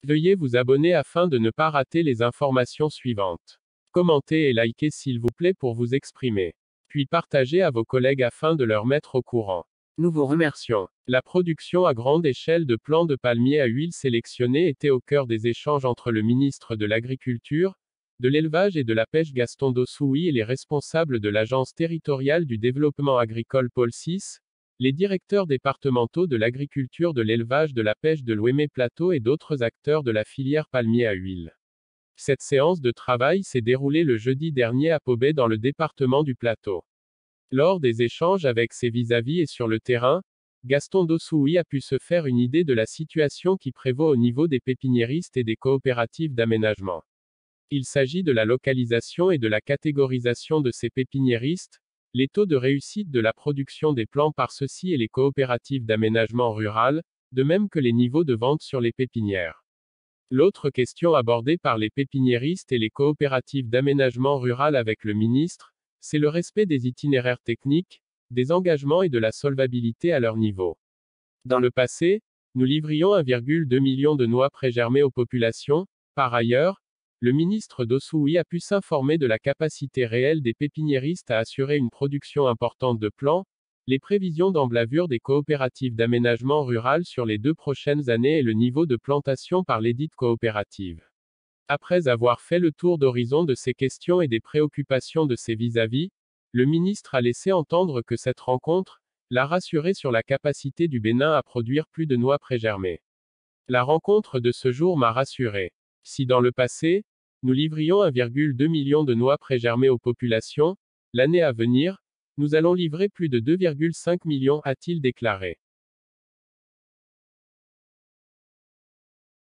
Veuillez vous abonner afin de ne pas rater les informations suivantes. Commentez et likez s'il vous plaît pour vous exprimer. Puis partagez à vos collègues afin de leur mettre au courant. Nous vous remercions. La production à grande échelle de plants de palmier à huile sélectionnés était au cœur des échanges entre le ministre de l'Agriculture, de l'Élevage et de la Pêche Gaston Dossouy et les responsables de l'Agence territoriale du développement agricole Pôle 6, les directeurs départementaux de l'agriculture, de l'élevage, de la pêche de l'Ouémé-Plateau et d'autres acteurs de la filière palmier à huile. Cette séance de travail s'est déroulée le jeudi dernier à Pobay dans le département du Plateau. Lors des échanges avec ses vis-à-vis et sur le terrain, Gaston Dossouy a pu se faire une idée de la situation qui prévaut au niveau des pépiniéristes et des coopératives d'aménagement. Il s'agit de la localisation et de la catégorisation de ces pépiniéristes, les taux de réussite de la production des plants par ceux-ci et les coopératives d'aménagement rural, de même que les niveaux de vente sur les pépinières. L'autre question abordée par les pépiniéristes et les coopératives d'aménagement rural avec le ministre, c'est le respect des itinéraires techniques, des engagements et de la solvabilité à leur niveau. Dans le passé, nous livrions 1,2 million de noix prégermées aux populations. Par ailleurs, le ministre Dossouy a pu s'informer de la capacité réelle des pépiniéristes à assurer une production importante de plants, les prévisions d'emblavure des coopératives d'aménagement rural sur les 2 prochaines années et le niveau de plantation par lesdites coopératives. Après avoir fait le tour d'horizon de ces questions et des préoccupations de ses vis-à-vis, le ministre a laissé entendre que cette rencontre l'a rassuré sur la capacité du Bénin à produire plus de noix prégermées. La rencontre de ce jour m'a rassuré. Si dans le passé, nous livrions 1,2 million de noix prégermées aux populations, l'année à venir, nous allons livrer plus de 2,5 millions, a-t-il déclaré.